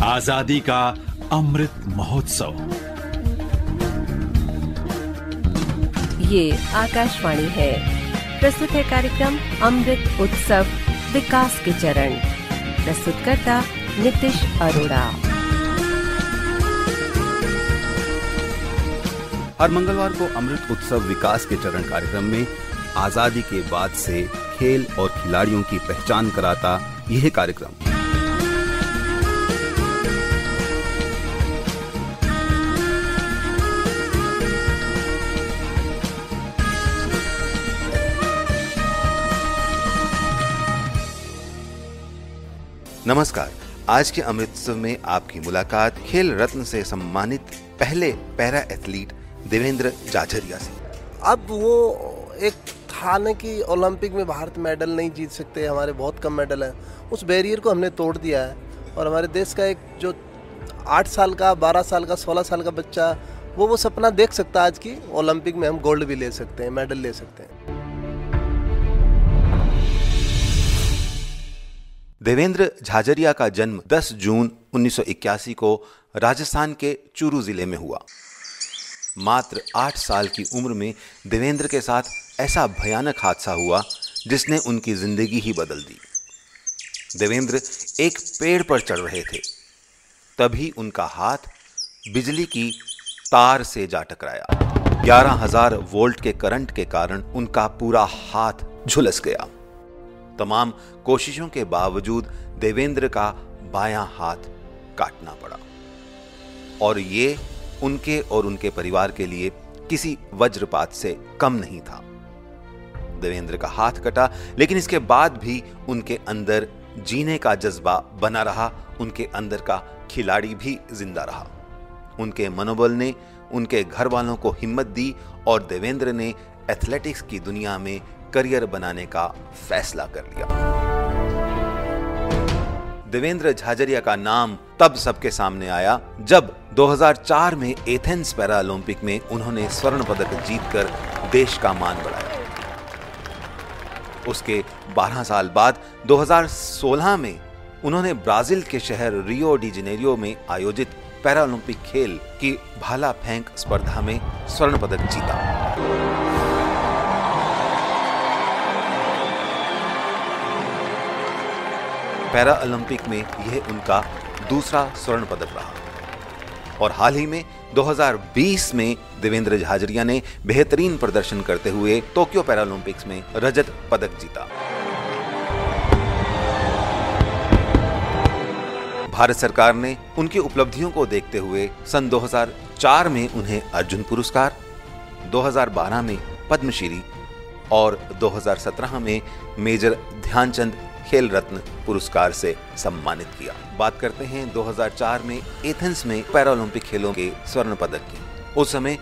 आजादी का अमृत महोत्सव। ये आकाशवाणी है। प्रस्तुत है कार्यक्रम अमृत उत्सव विकास के चरण। प्रस्तुतकर्ता नितिश अरोड़ा। हर मंगलवार को अमृत उत्सव विकास के चरण कार्यक्रम में आजादी के बाद से खेल और खिलाड़ियों की पहचान कराता यह कार्यक्रम। नमस्कार। आज के अमृत उत्सव में आपकी मुलाकात खेल रत्न से सम्मानित पहले पैरा एथलीट देवेंद्र झाझरिया से। अब वो एक था न कि ओलंपिक में भारत मेडल नहीं जीत सकते, हमारे बहुत कम मेडल हैं, उस बैरियर को हमने तोड़ दिया है। और हमारे देश का एक जो 8 साल का, 12 साल का, 16 साल का बच्चा वो सपना देख सकता है आज की ओलंपिक में हम गोल्ड भी ले सकते हैं, मेडल ले सकते हैं। देवेंद्र झाझरिया का जन्म 10 जून 1981 को राजस्थान के चूरू जिले में हुआ। मात्र 8 साल की उम्र में देवेंद्र के साथ ऐसा भयानक हादसा हुआ जिसने उनकी जिंदगी ही बदल दी। देवेंद्र एक पेड़ पर चढ़ रहे थे, तभी उनका हाथ बिजली की तार से जा टकराया। 11,000 वोल्ट के करंट के कारण उनका पूरा हाथ झुलस गया। तमाम कोशिशों के बावजूद देवेंद्र का बायां हाथ काटना पड़ा और ये उनके और उनके परिवार के लिए किसी वज्रपात से कम नहीं था। देवेंद्र का हाथ कटा, लेकिन इसके बाद भी उनके अंदर जीने का जज्बा बना रहा, उनके अंदर का खिलाड़ी भी जिंदा रहा। उनके मनोबल ने उनके घर वालों को हिम्मत दी और देवेंद्र ने एथलेटिक्स की दुनिया में करियर बनाने का फैसला कर लिया। देवेंद्र झाझरिया का नाम तब सबके सामने आया जब 2004 में एथेंस पैरा ओलंपिक में उन्होंने स्वर्ण पदक जीतकर देश का मान बढ़ाया। उसके 12 साल बाद 2016 में उन्होंने ब्राजील के शहर रियो डी जेनेरियो में आयोजित पैरा ओलंपिक खेल की भाला फेंक स्पर्धा में स्वर्ण पदक जीता। पैरा ओलंपिक में यह उनका दूसरा स्वर्ण पदक रहा और हाल ही में 2020 में देवेंद्र झाझरिया ने बेहतरीन प्रदर्शन करते हुए टोक्यो पैरा ओलंपिक्स में रजत पदक जीता। भारत सरकार ने उनकी उपलब्धियों को देखते हुए सन 2004 में उन्हें अर्जुन पुरस्कार, 2012 में पद्मश्री और 2017 में मेजर ध्यानचंद खेल रत्न पुरस्कार से सम्मानित किया। बात करते हैं 2004 में एथेंस में पैरा ओलंपिक खेलों के स्वर्ण पदक की। उस समय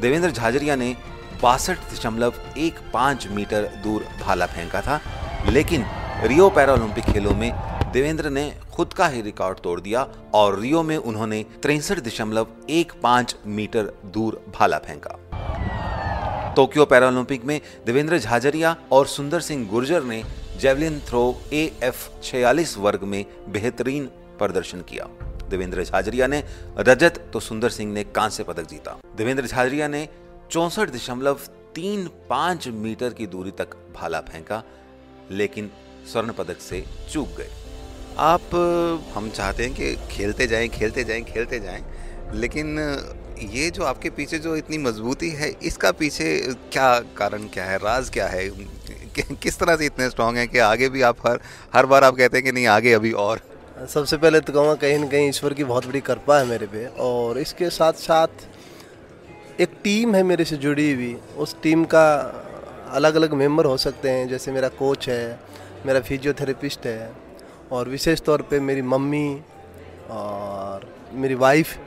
देवेंद्र झाझरिया ने 62.15 मीटर दूर भाला फेंका था, लेकिन रियो पैरा ओलंपिक खेलों में देवेंद्र ने खुद का ही रिकॉर्ड तोड़ दिया और रियो में उन्होंने 63.15 मीटर दूर भाला फेंका। टोक्यो पैरा ओलंपिक में देवेंद्र झाझरिया और सुंदर सिंह गुर्जर ने जेवलिन थ्रो AF46 वर्ग में बेहतरीन प्रदर्शन किया। देवेंद्र झाझरिया ने रजत तो सुंदर सिंह ने कांस्य पदक जीता। देवेंद्र झाझरिया ने 64.35 मीटर की दूरी तक भाला फेंका, लेकिन स्वर्ण पदक से चूक गए। हम चाहते हैं कि खेलते जाएं, लेकिन ये जो आपके पीछे जो इतनी मजबूती है, इसका पीछे क्या कारण, क्या है, राज क्या है? किस तरह से इतने स्ट्रांग हैं कि आगे भी आप हर बार आप कहते हैं कि नहीं आगे अभी और? सबसे पहले तो कहूँगा कहीं न कहीं ईश्वर की बहुत बड़ी कृपा है मेरे पे, और इसके साथ साथ एक टीम है मेरे से जुड़ी हुई। उस टीम का अलग अलग मेंबर हो सकते हैं, जैसे मेरा कोच है, मेरा फिजियोथेरेपिस्ट है, और विशेष तौर पे मेरी मम्मी और मेरी वाइफ,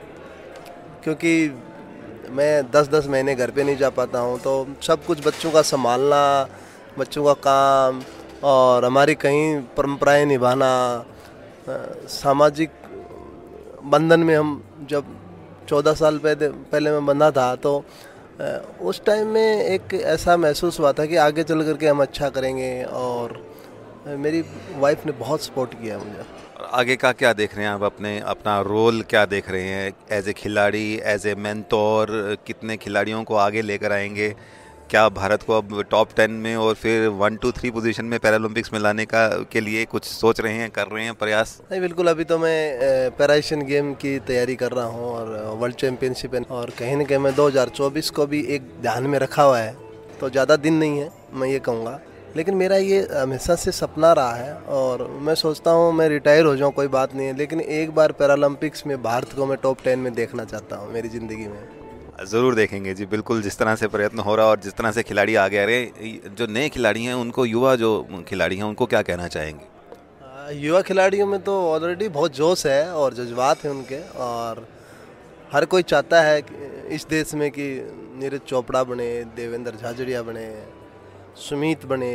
क्योंकि मैं 10-10 महीने घर पे नहीं जा पाता हूँ, तो सब कुछ बच्चों का संभालना, बच्चों का काम और हमारी कहीं परंपराएं निभाना, सामाजिक बंधन में हम जब 14 साल पहले मैं बंधा था, तो उस टाइम में एक ऐसा महसूस हुआ था कि आगे चल करके हम अच्छा करेंगे और मेरी वाइफ ने बहुत सपोर्ट किया मुझे। और आगे का क्या देख रहे हैं आप, अपना रोल क्या देख रहे हैं एज ए खिलाड़ी, एज ए मेंटोर? कितने खिलाड़ियों को आगे लेकर आएंगे? क्या भारत को अब टॉप 10 में और फिर 1, 2, 3 पोजीशन में पैरालंपिक्स में लाने के लिए कुछ सोच रहे हैं, कर रहे हैं प्रयास? नहीं, बिल्कुल। अभी तो मैं पैरा एशियन गेम की तैयारी कर रहा हूँ और वर्ल्ड चैम्पियनशिप है, और कहीं ना कहीं मैं 2024 को भी एक ध्यान में रखा हुआ है। तो ज़्यादा दिन नहीं है, मैं ये कहूँगा, लेकिन मेरा ये हमेशा से सपना रहा है और मैं सोचता हूँ मैं रिटायर हो जाऊँ, कोई बात नहीं है, लेकिन एक बार पैरालंपिक्स में भारत को मैं टॉप 10 में देखना चाहता हूँ मेरी ज़िंदगी में। ज़रूर देखेंगे जी, बिल्कुल। जिस तरह से प्रयत्न हो रहा है और जिस तरह से खिलाड़ी आगे आ रहे, जो नए खिलाड़ी हैं उनको, युवा जो खिलाड़ी हैं उनको क्या कहना चाहेंगे? युवा खिलाड़ियों में तो ऑलरेडी बहुत जोश है और जज्बात हैं उनके, और हर कोई चाहता है इस देश में कि नीरज चोपड़ा बने, देवेंद्र झाझड़िया बने, सुमित बने।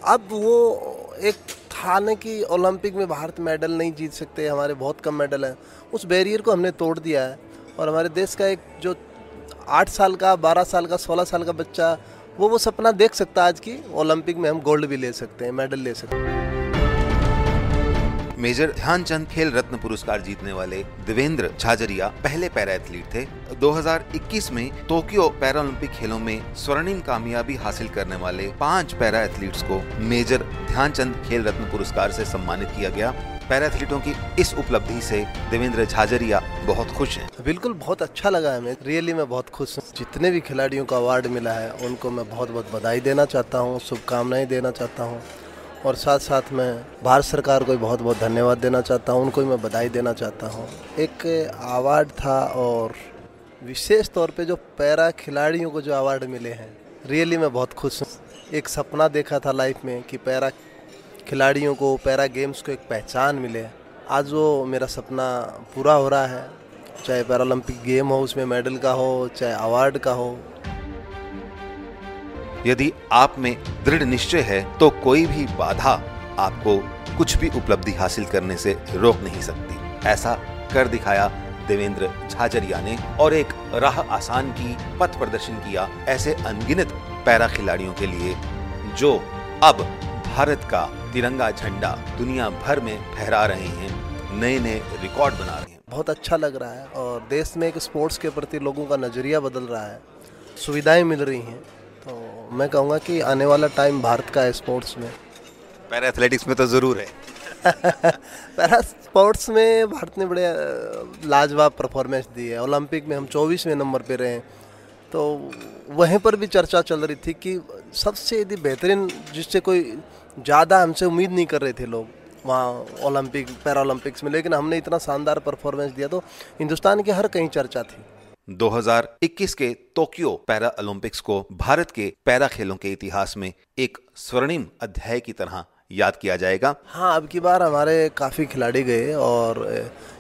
अब वो एक था ना कि ओलंपिक में भारत मेडल नहीं जीत सकते, हमारे बहुत कम मेडल हैं, उस बैरियर को हमने तोड़ दिया है। और हमारे देश का एक जो 8 साल का, 12 साल का, 16 साल का बच्चा वो सपना देख सकता है आज की ओलंपिक में हम गोल्ड भी ले सकते हैं, मेडल ले सकते हैं। मेजर ध्यानचंद खेल रत्न पुरस्कार जीतने वाले देवेंद्र झाझड़िया पहले पैरा एथलीट थे। 2021 में टोक्यो पैरालंपिक खेलों में स्वर्णिम कामयाबी हासिल करने वाले 5 पैरा एथलीट्स को मेजर ध्यानचंद खेल रत्न पुरस्कार से सम्मानित किया गया। पैरा एथलीटों की इस उपलब्धि से देवेंद्र झाझड़िया बहुत खुश हैं। बिल्कुल, बहुत अच्छा लगा है, मैं बहुत खुश हूँ। जितने भी खिलाड़ियों को अवार्ड मिला है उनको मैं बहुत बहुत बधाई देना चाहता हूँ, शुभकामनाएं देना चाहता हूँ, और साथ साथ मैं भारत सरकार को बहुत बहुत धन्यवाद देना चाहता हूँ, उनको भी मैं बधाई देना चाहता हूँ। एक अवार्ड था और विशेष तौर पे जो पैरा खिलाड़ियों को जो अवार्ड मिले हैं, रियली मैं बहुत खुश हूँ। एक सपना देखा था लाइफ में कि पैरा खिलाड़ियों को, पैरा गेम्स को एक पहचान मिले। आज वो मेरा सपना पूरा हो रहा है, चाहे पैरालंपिक गेम हो, उसमें मेडल का हो, चाहे अवार्ड का हो। यदि आप में दृढ़ निश्चय है तो कोई भी बाधा आपको कुछ भी उपलब्धि हासिल करने से रोक नहीं सकती। ऐसा कर दिखाया देवेंद्र झाझड़िया ने, और एक राह आसान की, पथ प्रदर्शन किया ऐसे अनगिनत पैरा खिलाड़ियों के लिए जो अब भारत का तिरंगा झंडा दुनिया भर में फहरा रहे हैं, नए नए रिकॉर्ड बना रहे हैं। बहुत अच्छा लग रहा है और देश में एक स्पोर्ट्स के प्रति लोगों का नजरिया बदल रहा है, सुविधाएं मिल रही हैं। तो मैं कहूँगा कि आने वाला टाइम भारत का है स्पोर्ट्स में। पैरा एथलेटिक्स में तो ज़रूर है। पैरा स्पोर्ट्स में भारत ने बड़े लाजवाब परफॉर्मेंस दी है। ओलंपिक में हम 24वें नंबर पे रहे, तो वहीं पर भी चर्चा चल रही थी कि सबसे यदि बेहतरीन, जिससे कोई ज़्यादा हमसे उम्मीद नहीं कर रहे थे लोग वहाँ ओलंपिक, पैरा ओलंपिक्स में, लेकिन हमने इतना शानदार परफॉर्मेंस दिया तो हिंदुस्तान की हर कहीं चर्चा थी। 2021 के टोक्यो पैरा ओलंपिक्स को भारत के पैरा खेलों के इतिहास में एक स्वर्णिम अध्याय की तरह याद किया जाएगा। हाँ, अब की बार हमारे काफ़ी खिलाड़ी गए और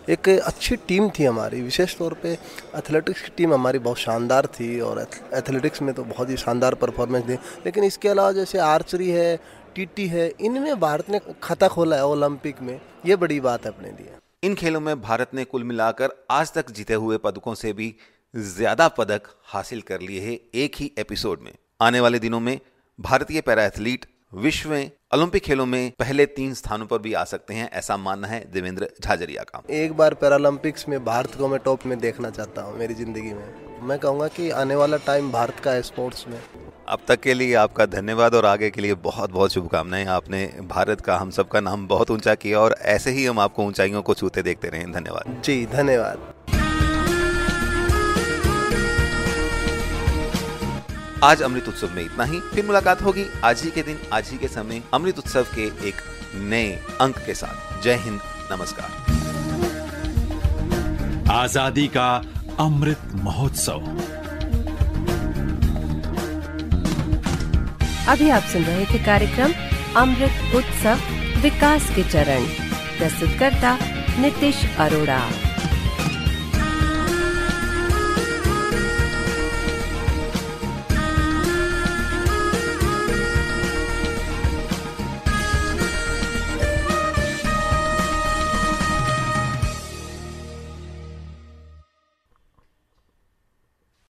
एक अच्छी टीम थी हमारी, विशेष तौर पे एथलेटिक्स की टीम हमारी बहुत शानदार थी और एथलेटिक्स में तो बहुत ही शानदार परफॉर्मेंस दी। लेकिन इसके अलावा जैसे आर्चरी है, टीटी है, इनमें भारत ने खाता खोला है ओलंपिक में, ये बड़ी बात है अपने लिए। इन खेलों में भारत ने कुल मिलाकर आज तक जीते हुए पदकों से भी ज्यादा पदक हासिल कर लिए हैं एक ही एपिसोड में। आने वाले दिनों में भारतीय पैरा एथलीट विश्व में ओलंपिक खेलों में पहले 3 स्थानों पर भी आ सकते हैं, ऐसा मानना है देवेंद्र झाझड़िया का। एक बार पैरालंपिक्स में भारत को मैं टॉप में देखना चाहता हूँ मेरी जिंदगी में। मैं कहूँगा कि आने वाला टाइम भारत का है स्पोर्ट्स में। अब तक के लिए आपका धन्यवाद और आगे के लिए बहुत बहुत शुभकामनाएं। आपने भारत का, हम सबका नाम बहुत ऊंचा किया और ऐसे ही हम आपको ऊंचाइयों को छूते देखते रहें। धन्यवाद जी, धन्यवाद। आज अमृत उत्सव में इतना ही। फिर मुलाकात होगी आज ही के दिन, आज ही के समय, अमृत उत्सव के एक नए अंक के साथ। जय हिंद, नमस्कार। आजादी का अमृत महोत्सव। अभी आप सुन रहे थे कार्यक्रम अमृत उत्सव विकास के चरण। प्रस्तुतकर्ता नितिश अरोड़ा।